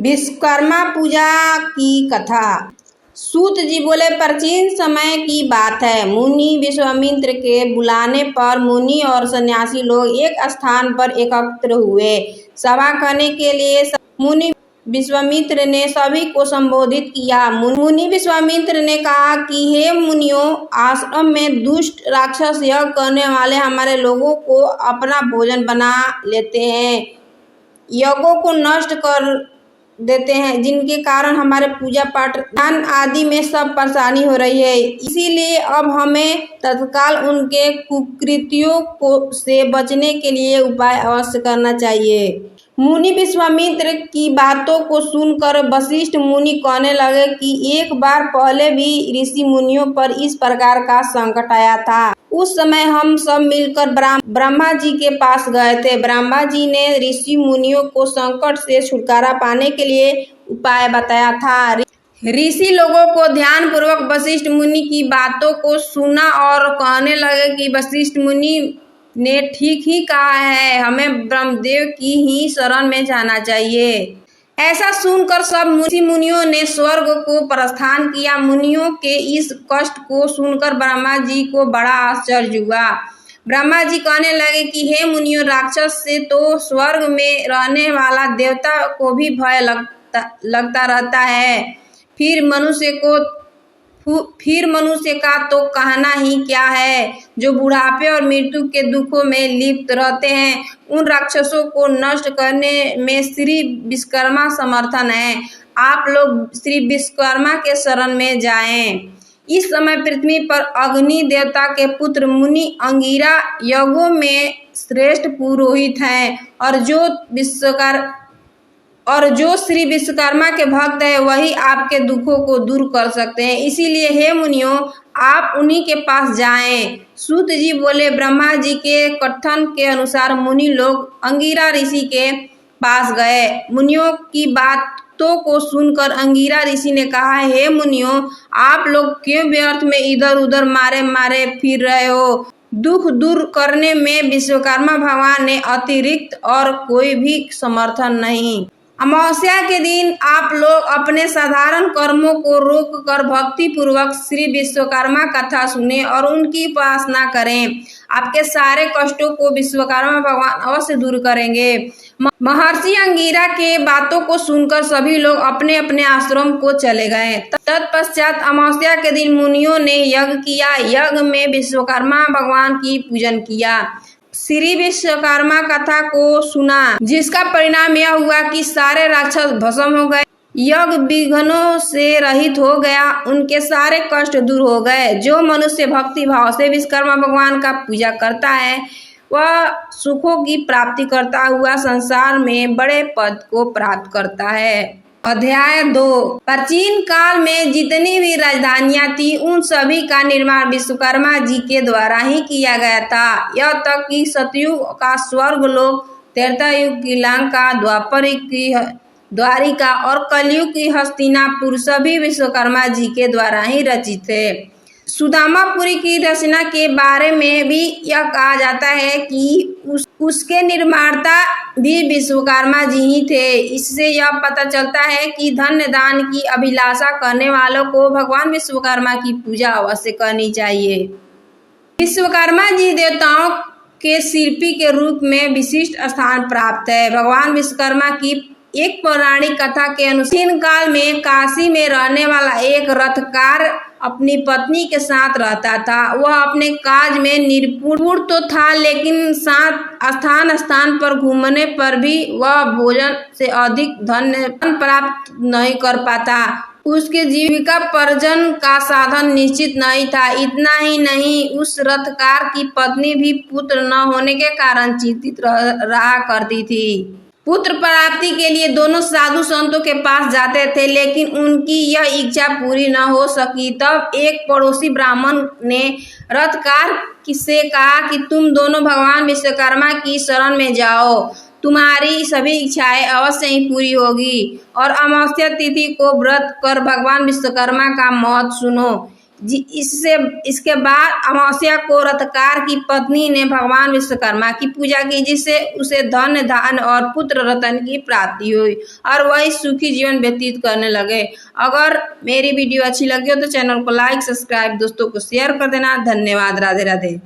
विश्वकर्मा पूजा की कथा। सूत जी बोले, प्राचीन समय की बात है। मुनि विश्वामित्र के बुलाने पर मुनि और सन्यासी लोग एक स्थान पर एकत्र हुए। सभा करने के लिए मुनि विश्वामित्र ने सभी को संबोधित किया। मुनि विश्वामित्र ने कहा कि हे मुनियों, आश्रम में दुष्ट राक्षस यज्ञ करने वाले हमारे लोगों को अपना भोजन बना लेते हैं, यज्ञों को नष्ट कर देते हैं, जिनके कारण हमारे पूजा पाठ ध्यान आदि में सब परेशानी हो रही है। इसीलिए अब हमें तत्काल उनके कुकृत्यों से बचने के लिए उपाय अवश्य करना चाहिए। मुनि विश्वामित्र की बातों को सुनकर वशिष्ठ मुनि कहने लगे कि एक बार पहले भी ऋषि मुनियों पर इस प्रकार का संकट आया था। उस समय हम सब मिलकर ब्रह्मा जी के पास गए थे। ब्रह्मा जी ने ऋषि मुनियों को संकट से छुटकारा पाने के लिए उपाय बताया था। ऋषि लोगों को ध्यान पूर्वक वशिष्ठ मुनि की बातों को सुना और कहने लगे कि वशिष्ठ मुनि ने ठीक ही कहा है, हमें ब्रह्मदेव की ही शरण में जाना चाहिए। ऐसा सुनकर सब ऋषि मुनियों ने स्वर्ग को प्रस्थान किया। मुनियों के इस कष्ट को सुनकर ब्रह्मा जी को बड़ा आश्चर्य हुआ। ब्रह्मा जी कहने लगे कि हे मुनियों, राक्षस से तो स्वर्ग में रहने वाला देवता को भी भय लगता रहता है, फिर मनुष्य का तो कहना ही क्या है, जो बुढ़ापे और मृत्यु के दुखों में लिप्त रहते हैं। उन राक्षसों को नष्ट करने में श्री विश्वकर्मा समर्थन है। आप लोग श्री विश्वकर्मा के शरण में जाएं। इस समय पृथ्वी पर अग्नि देवता के पुत्र मुनि अंगिरा यज्ञों में श्रेष्ठ पुरोहित हैं, और जो श्री विश्वकर्मा के भक्त है वही आपके दुखों को दूर कर सकते हैं। इसीलिए हे मुनियों, आप उन्हीं के पास जाएं। सूत जी बोले, ब्रह्मा जी के कथन के अनुसार मुनि लोग अंगिरा ऋषि के पास गए। मुनियों की बातों को सुनकर अंगिरा ऋषि ने कहा, हे मुनियों, आप लोग क्यों व्यर्थ में इधर उधर मारे फिर रहे हो? दुख दूर करने में विश्वकर्मा भगवान ने अतिरिक्त और कोई भी समर्थन नहीं। अमावस्या के दिन आप लोग अपने साधारण कर्मों को रोककर भक्ति पूर्वक श्री विश्वकर्मा कथा सुने और उनकी उपासना करें। आपके सारे कष्टों को विश्वकर्मा भगवान अवश्य दूर करेंगे। महर्षि अंगिरा के बातों को सुनकर सभी लोग अपने अपने आश्रम को चले गए। तत्पश्चात अमावस्या के दिन मुनियों ने यज्ञ किया। यज्ञ में विश्वकर्मा भगवान की पूजन किया, श्री विश्वकर्मा कथा को सुना, जिसका परिणाम यह हुआ कि सारे राक्षस भस्म हो गए, यज्ञ विघ्नों से रहित हो गया, उनके सारे कष्ट दूर हो गए। जो मनुष्य भक्ति भाव से विश्वकर्मा भगवान का पूजा करता है वह सुखों की प्राप्ति करता हुआ संसार में बड़े पद को प्राप्त करता है। अध्याय 2। प्राचीन काल में जितनी भी राजधानियां थी उन सभी का निर्माण विश्वकर्मा जी के द्वारा ही किया गया था। यह तक कि सतयुग का स्वर्ग लोक, त्रेता युग की लंका, द्वापर युग की द्वारिका और कलयुग की हस्तिनापुर सभी विश्वकर्मा जी के द्वारा ही रचित थे। सुदामापुरी की रचना के बारे में भी यह कहा जाता है कि उसके निर्माता भी विश्वकर्मा जी ही थे। इससे यह पता चलता है कि धन्य दान की अभिलाषा करने वालों को भगवान विश्वकर्मा की पूजा अवश्य करनी चाहिए। विश्वकर्मा जी देवताओं के शिल्पी के रूप में विशिष्ट स्थान प्राप्त है। भगवान विश्वकर्मा की एक पौराणिक कथा के अनुसार प्राचीन काल में काशी में रहने वाला एक रथकार अपनी पत्नी के साथ रहता था। वह अपने काज में निपुण तो था, लेकिन स्थान स्थान पर घूमने पर भी वह भोजन से अधिक धन प्राप्त नहीं कर पाता। उसके जीविका पर्जन का साधन निश्चित नहीं था। इतना ही नहीं, उस रथकार की पत्नी भी पुत्र न होने के कारण चिंतित रहा करती थी। पुत्र प्राप्ति के लिए दोनों साधु संतों के पास जाते थे, लेकिन उनकी यह इच्छा पूरी न हो सकी। तब एक पड़ोसी ब्राह्मण ने रथकार से कहा कि तुम दोनों भगवान विश्वकर्मा की शरण में जाओ, तुम्हारी सभी इच्छाएं अवश्य ही पूरी होगी। और अमावस्या तिथि को व्रत कर भगवान विश्वकर्मा का महत्व सुनो। इसके बाद अमावस्या को रथकार की पत्नी ने भगवान विश्वकर्मा की पूजा की, जिससे उसे धन धान और पुत्र रत्न की प्राप्ति हुई और वही सुखी जीवन व्यतीत करने लगे। अगर मेरी वीडियो अच्छी लगी हो तो चैनल को लाइक सब्सक्राइब दोस्तों को शेयर कर देना। धन्यवाद। राधे राधे।